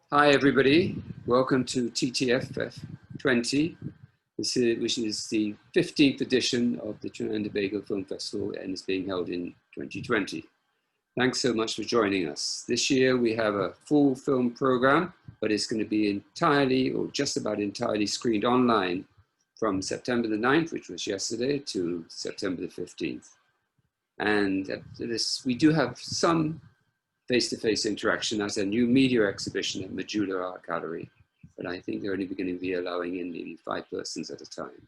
Hi everybody, welcome to ttff 20, which is the 15th edition of the Trinidad and Tobago Film Festival and is being held in 2020. Thanks so much for joining us. This year we have a full film program, but it's going to be entirely or just about entirely screened online from September the 9th, which was yesterday, to September the 15th. And we do have some face-to-face interaction as a new media exhibition at Majula Art Gallery, but I think they're only going to be allowing in maybe 5 persons at a time.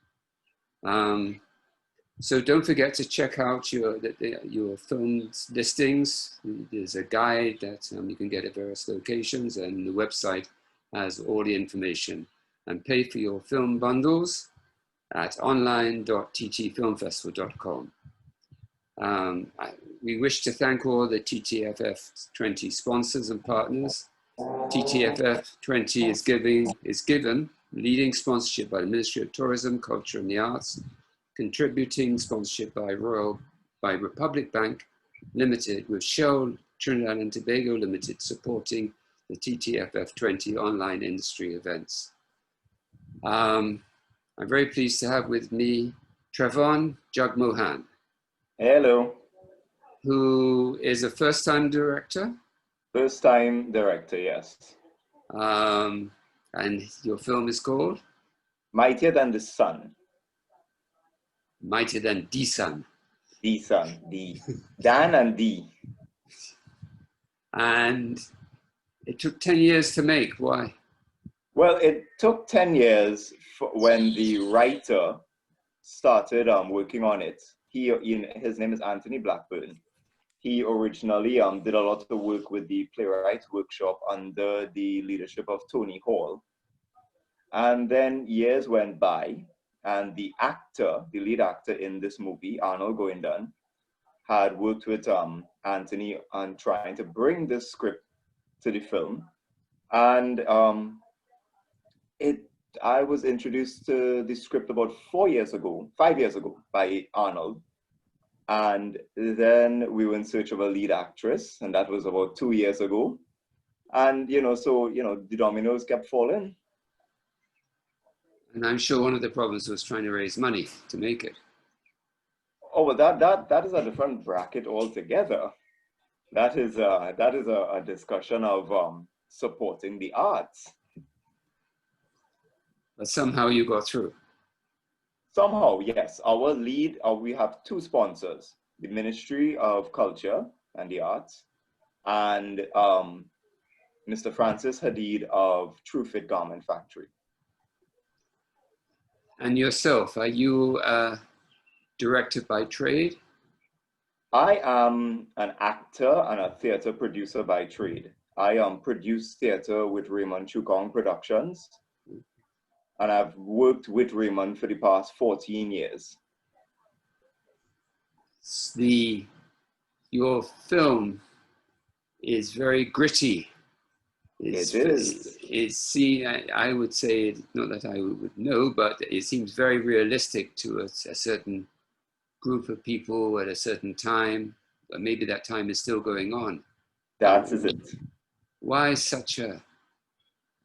So don't forget to check out your film listings. There's a guide that you can get at various locations, and the website has all the information. And pay for your film bundles at online.ttfilmfestival.com. We wish to thank all the TTFF 20 sponsors and partners. TTFF 20 is given leading sponsorship by the Ministry of Tourism, Culture and the Arts, contributing sponsorship by Republic Bank Limited, with Shell Trinidad and Tobago Limited supporting the TTFF 20 online industry events. I'm very pleased to have with me Trevon Jugmohan. Hello. Who is a first-time director? First-time director, yes. And your film is called? Mightier Dan De Sun. Mightier Dan De Sun. De Sun, D. Dan and D. And it took 10 years to make. Why? Well, it took 10 years when the writer started working on it. His name is Anthony Blackburn. He originally did a lot of work with the Playwrights Workshop under the leadership of Tony Hall. And then years went by, and the lead actor in this movie, Arnold Goindan, had worked with Anthony on trying to bring this script to the film. And I was introduced to the script about 5 years ago, by Arnold. And then we were in search of a lead actress, and that was about 2 years ago. And, the dominoes kept falling. And I'm sure one of the problems was trying to raise money to make it. Oh, well, that is a different bracket altogether. That is a discussion of supporting the arts. But somehow you got through. Somehow, yes. Our lead, we have 2 sponsors, the Ministry of Culture and the Arts, and Mr. Francis Hadid of True Fit Garment Factory. And yourself, are you a director by trade? I am an actor and a theater producer by trade. I produce theater with Raymond Chukong Productions. And I've worked with Raymond for the past 14 years. Your film is very gritty. It is. I would say, not that I would know, but it seems very realistic to a certain group of people at a certain time. But maybe that time is still going on. That is it. Why such a,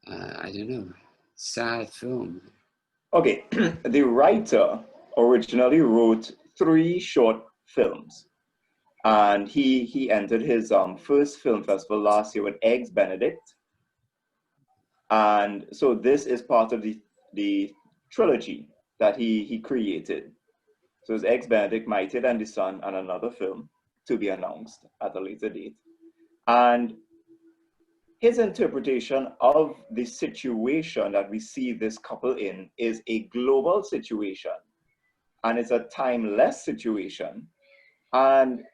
I don't know, sad film? Okay, the writer originally wrote 3 short films, and he entered his first film festival last year with Eggs Benedict, and so this is part of the trilogy that he created. So it's Eggs Benedict, Mightier Dan De Sun, and another film to be announced at a later date. And his interpretation of the situation that we see this couple in is a global situation, and it's a timeless situation. And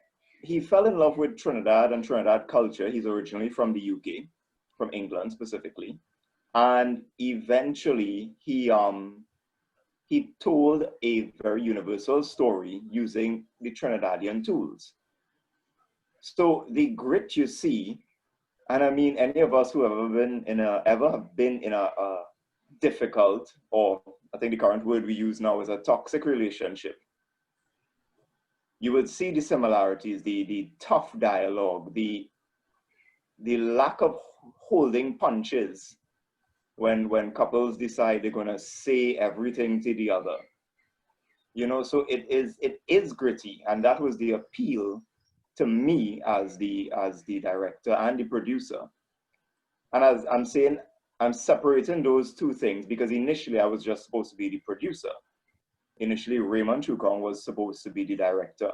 he fell in love with Trinidad and Trinidad culture. He's originally from the UK, from England specifically. And eventually he told a very universal story using the Trinidadian tools. So the grit you see, and I mean, any of us who have ever been in a difficult, or I think the current word we use now is a toxic relationship, you would see the similarities, the tough dialogue, the lack of holding punches when couples decide they're gonna say everything to the other. You know, so it is gritty, and that was the appeal to me as the director and the producer. And as I'm saying, I'm separating those two things because initially I was just supposed to be the producer. Initially, Raymond Chukong was supposed to be the director.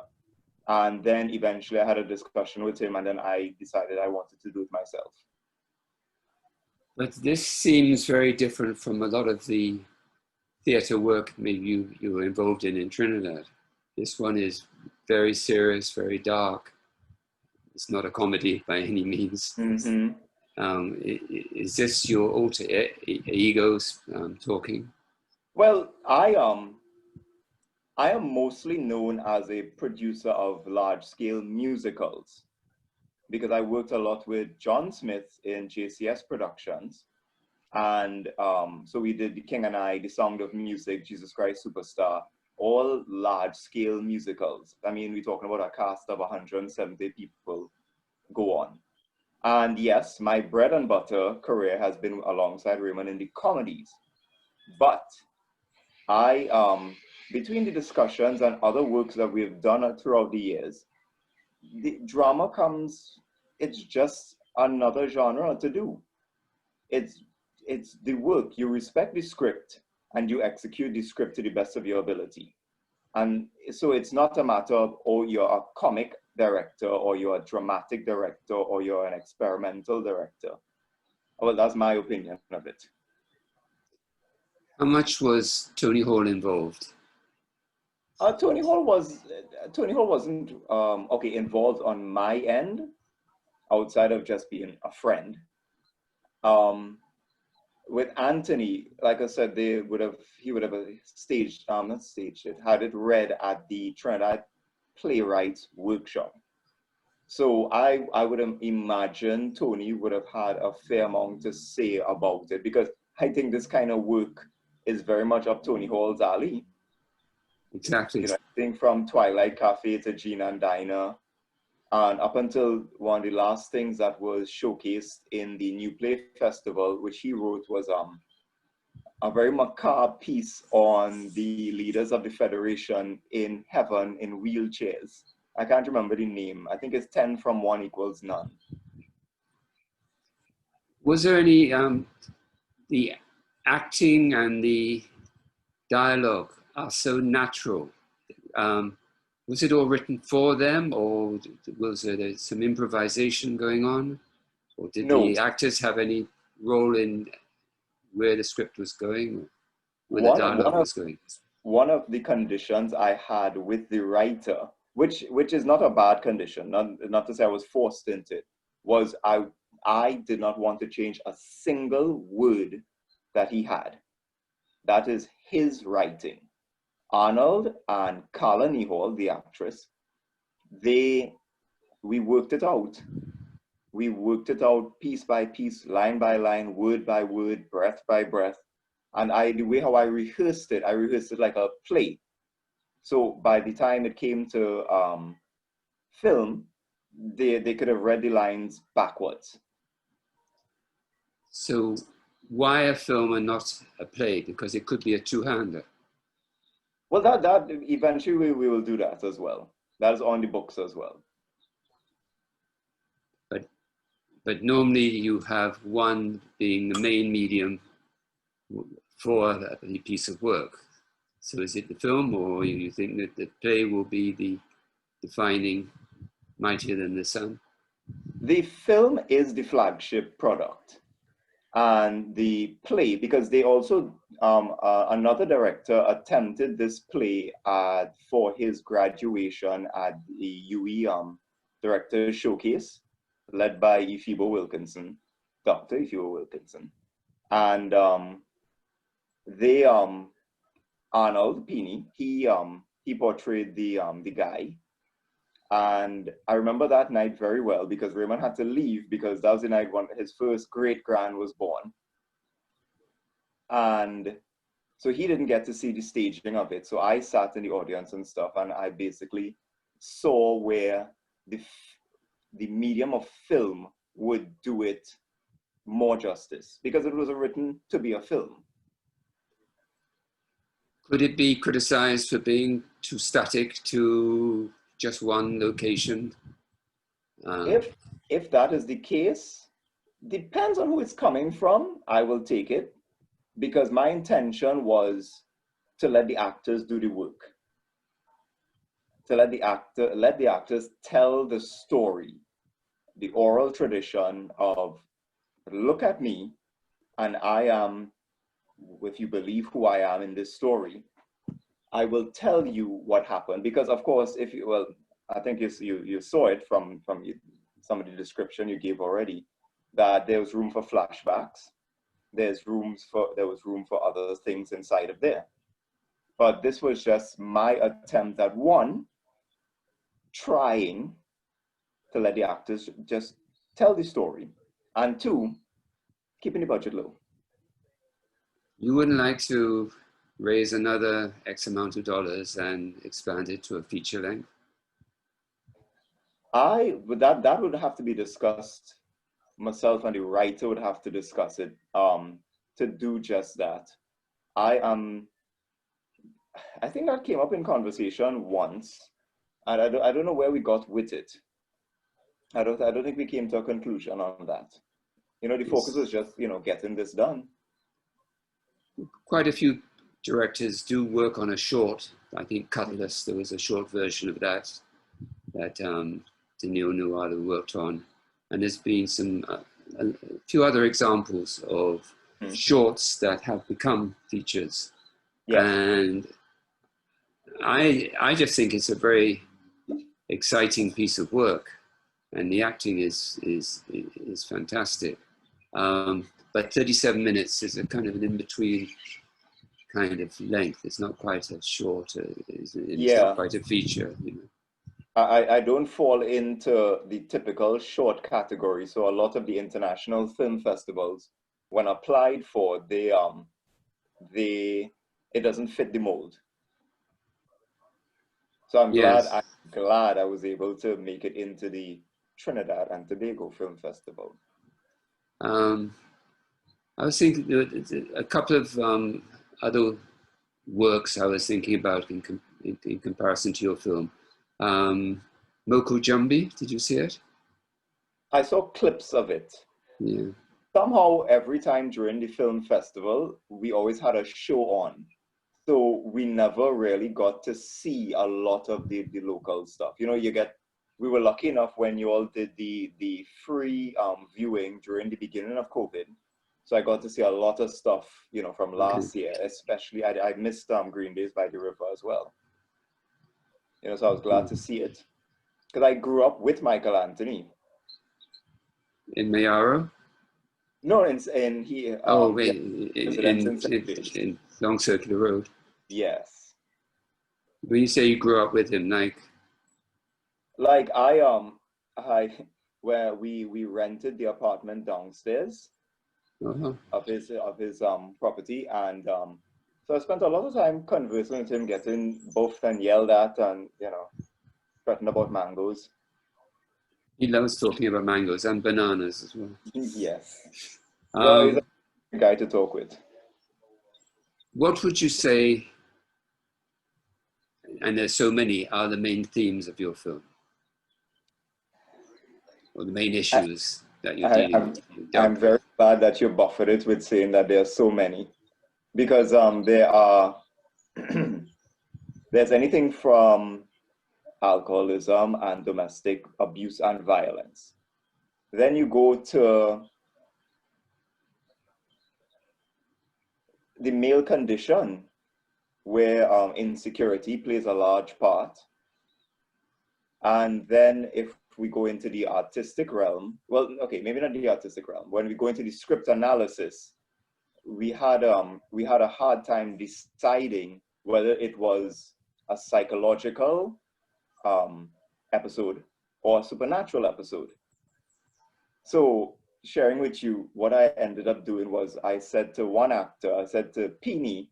And then eventually I had a discussion with him, and then I decided I wanted to do it myself. But this seems very different from a lot of the theatre work maybe you were involved in Trinidad. This one is very serious, very dark. It's not a comedy by any means. Mm-hmm. Is this your alter egos talking? Well, I am mostly known as a producer of large-scale musicals because I worked a lot with John Smith in JCS Productions. And so we did The King and I, The Sound of Music, Jesus Christ Superstar, all large-scale musicals. I mean, we're talking about a cast of 170 people go on. And yes, my bread and butter career has been alongside Raymond in the comedies. But I, between the discussions and other works that we've done throughout the years, the drama comes, it's just another genre to do. It's the work. You respect the script and you execute the script to the best of your ability. And so it's not a matter of, oh, you're a comic director or you're a dramatic director or you're an experimental director. Well, that's my opinion of it. How much was Tony Hall involved? Tony Hall wasn't involved on my end, outside of just being a friend. With Anthony, like I said, he would have staged, not staged it, had it read at the Trinidad Playwrights Workshop. So I would imagine Tony would have had a fair amount to say about it, because I think this kind of work is very much up Tony Hall's alley. Exactly. You know, I think from Twilight Cafe to Gina and Dinah, and up until one of the last things that was showcased in the New Play Festival, which he wrote, was a very macabre piece on the leaders of the Federation in heaven in wheelchairs. I can't remember the name. I think it's 10 from 1 equals none. Was there any, the acting and the dialogue are so natural? Was it all written for them, or was there some improvisation going on? Or did the actors have any role in where the script was going, or where the dialogue was going? One of the conditions I had with the writer, which is not a bad condition, not to say I was forced into it, was I did not want to change a single word that he had. That is his writing. Arnold and Carla Nihal, the actress, we worked it out. We worked it out piece by piece, line by line, word by word, breath by breath. And the way how I rehearsed it like a play. So by the time it came to film, they could have read the lines backwards. So why a film and not a play? Because it could be a two-hander. Well, that eventually we will do that as well. That is on the books as well. But normally you have one being the main medium for the piece of work. So is it the film, or you think that the play will be the defining Mightier Than The Sun? The film is the flagship product. And the play, because they also, another director attempted this play for his graduation at the UE Director Showcase, led by Dr. Ifibo Wilkinson. And Arnold Pini, he portrayed the guy. And I remember that night very well because Raymond had to leave because that was the night when his first great-grand was born. And so he didn't get to see the staging of it. So I sat in the audience and stuff, and I basically saw where the medium of film would do it more justice because it was written to be a film. Could it be criticized for being too static to just one location? If that is the case, depends on who it's coming from. I will take it because my intention was to let the actors do the work, to let the actors tell the story, the oral tradition of look at me, and I am, if you believe who I am in this story, I will tell you what happened. Because of course, if you, well, I think you saw it from some of the description you gave already, that there was room for flashbacks. There was room for other things inside of there. But this was just my attempt at one, trying to let the actors just tell the story, and two, keeping the budget low. You wouldn't like to raise another X amount of dollars and expand it to a feature length? That would have to be discussed. Myself and the writer would have to discuss it to do just that. I think that came up in conversation once, and I don't know where we got with it. I don't think we came to a conclusion on that. You know, the focus was just, you know, getting this done. Quite a few directors do work on a short. I think Cutlass, there was a short version of that Denis Noir worked on. And there's been some, a few other examples of shorts that have become features. Yes. And I just think it's a very exciting piece of work, and the acting is fantastic. But 37 minutes is a kind of an in-between kind of length. It's not quite a short, it's not quite a feature. You know. I don't fall into the typical short category. So a lot of the international film festivals, when applied for, it doesn't fit the mold. So I'm glad I was able to make it into the Trinidad and Tobago Film Festival. I was thinking a couple of other works I was thinking about in comparison to your film. Moko Jumbi, did you see it? I saw clips of it. Yeah. Somehow every time during the film festival, we always had a show on. So we never really got to see a lot of the local stuff. You know, we were lucky enough when you all did the free viewing during the beginning of COVID. So I got to see a lot of stuff, you know, from last year, especially I missed Green Days by the River as well. You know, so I was glad to see it. Because I grew up with Michael Anthony. In Mayaro? No, in here. In Long Circular Road. Yes. When you say you grew up with him, like where we rented the apartment downstairs of his property, and so I spent a lot of time conversing with him, getting buffed and yelled at, and you know, threatened about mangoes. He loves talking about mangoes and bananas as well. Yes. Well, he's a guy to talk with. What would you say, and there's so many, are the main themes of your film? Or the main issues that you're dealing with? I'm very glad that you buffered it with saying that there are so many. Because there are, there's anything from alcoholism and domestic abuse and violence. Then you go to the male condition, where insecurity plays a large part. And then if we go into the artistic realm, well, okay, maybe not the artistic realm. When we go into the script analysis, we had a hard time deciding whether it was a psychological episode or a supernatural episode. So sharing with you, what I ended up doing was I said to one actor, I said to Peony,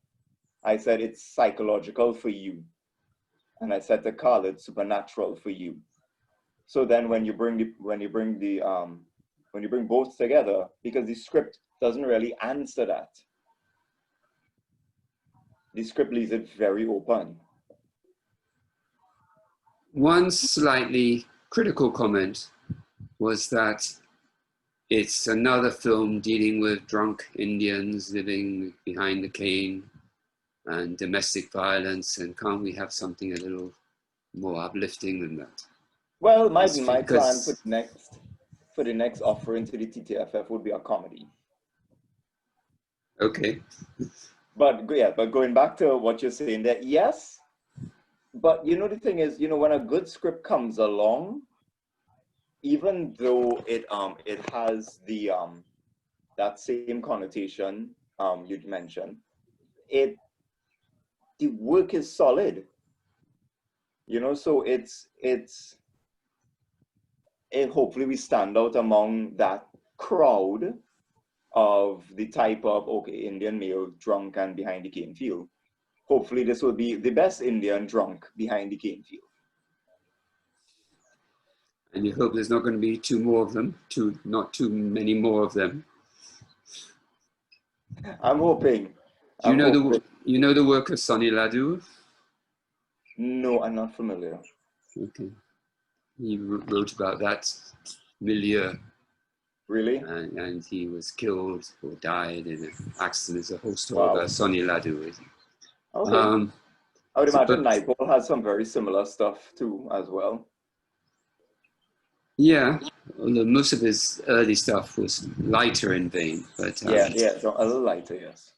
I said, it's psychological for you. And I said to Carl, it's supernatural for you. So then when you bring the when you bring both together, because the script doesn't really answer that. The script leaves it very open. One slightly critical comment was that it's another film dealing with drunk Indians living behind the cane and domestic violence, and can't we have something a little more uplifting than that? Well, my plan for the next offering to the TTFF would be a comedy. Okay. But yeah, but going back to what you're saying, that yes, but you know, the thing is, you know, when a good script comes along, even though it has the that same connotation you'd mentioned, the work is solid, you know, so hopefully we stand out among that crowd of the type of, okay, Indian male drunk and behind the cane field. Hopefully this will be the best Indian drunk behind the cane field. And you hope there's not going to be two more of them, not too many more of them. I'm hoping. Do you know the work of Sonny Ledoux? No, I'm not familiar. Okay. He wrote about that milieu. Really? And he was killed or died in an accident. There's a whole story Wow. about Sonny Ledoux. Okay. I would imagine Naipaul has some very similar stuff too, as well. Yeah, although most of his early stuff was lighter in vein, but yeah, so a little lighter, yes.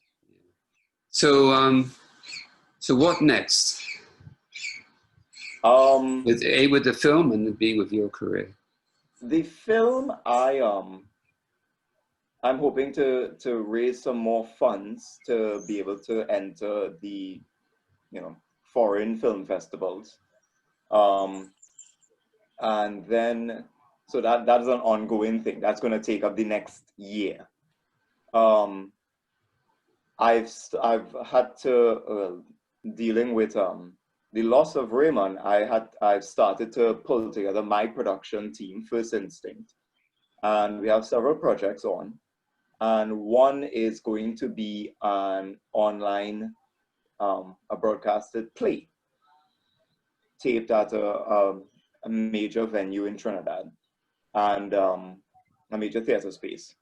So, so what next? With the film and B with your career. The film, I'm hoping to raise some more funds to be able to enter the, you know, foreign film festivals, and then so that's an ongoing thing that's going to take up the next year. I've had to dealing with the loss of Raymond. I've started to pull together my production team, First Instinct, and we have several projects on. And one is going to be an online, a broadcasted play, taped at a major venue in Trinidad, and a major theater space.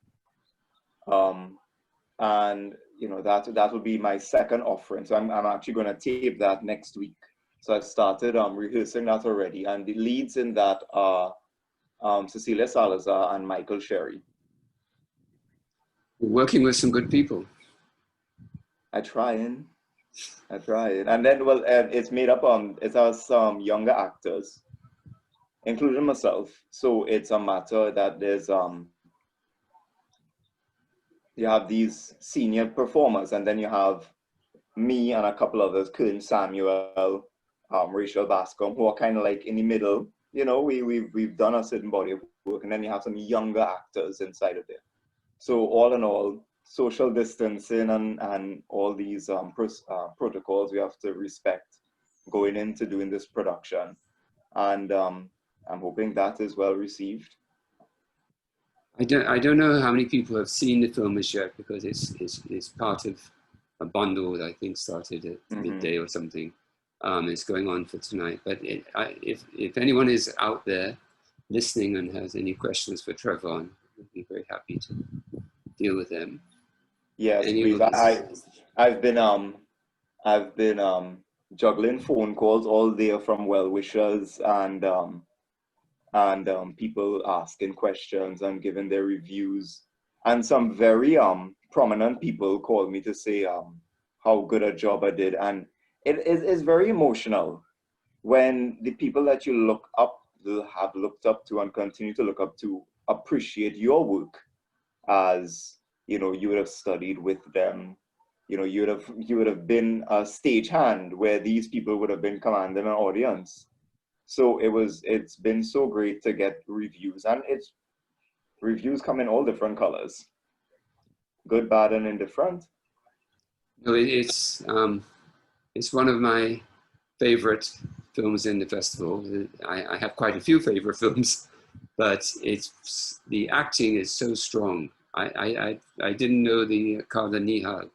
And you know, that will be my second offering. So I'm actually going to tape that next week. So I started rehearsing that already, and the leads in that are Cecilia Salazar and Michael Sherry. You're working with some good people. I try, and then, well, it's made up it has some younger actors, including myself. So it's a matter that there's you have these senior performers, and then you have me and a couple others, Kern Samuel, Rachel Bascom, who are kind of like in the middle. You know, we've done a certain body of work, and then you have some younger actors inside of there. So all in all, social distancing and all these protocols we have to respect going into doing this production, and I'm hoping that is well received. I don't know how many people have seen the film as yet, because it's part of a bundle that I think started at midday or something. It's going on for tonight. But if anyone is out there listening and has any questions for Trevon, I'd be very happy to deal with them. Yes, please. I've been juggling phone calls all day from well-wishers and people asking questions and giving their reviews, and some very prominent people called me to say how good a job I did, and it is very emotional when the people that you have looked up to and continue to look up to appreciate your work, as you know, you would have studied with them, you know, you would have been a stagehand where these people would have been commanding an audience. So it's been so great to get reviews, and reviews come in all different colors, good, bad, and indifferent. No, it's one of my favorite films in the festival. I have quite a few favorite films, but the acting is so strong. I didn't know the Carla Nihal.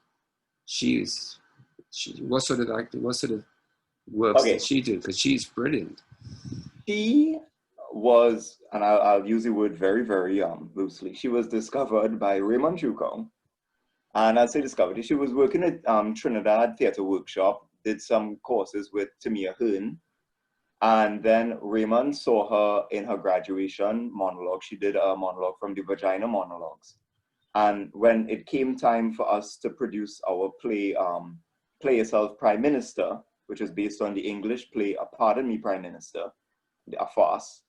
What sort of acting, what sort of works Okay. did she do? Because she's brilliant. She was, and I'll use the word very, very loosely, she was discovered by Raymond Jugmohan. And I'd say discovered, she was working at Trinidad Theatre Workshop, did some courses with Tamia Hearn. And then Raymond saw her in her graduation monologue. She did a monologue from the Vagina Monologues. And when it came time for us to produce our play, Play Yourself Prime Minister, which is based on the English play Pardon Me Prime Minister, a farce.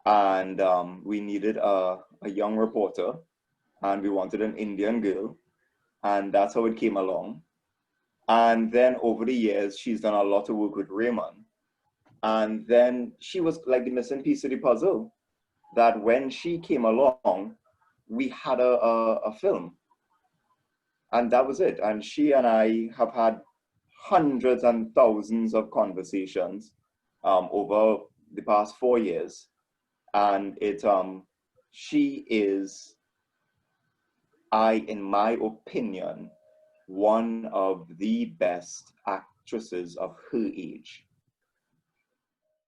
And we needed a young reporter, and we wanted an Indian girl. And that's how it came along. And then over the years, she's done a lot of work with Raymond. And then she was like the missing piece of the puzzle, that when she came along, we had a film. And that was it. And she and I have had hundreds and thousands of conversations over the past 4 years. And she is, in my opinion, one of the best actresses of her age.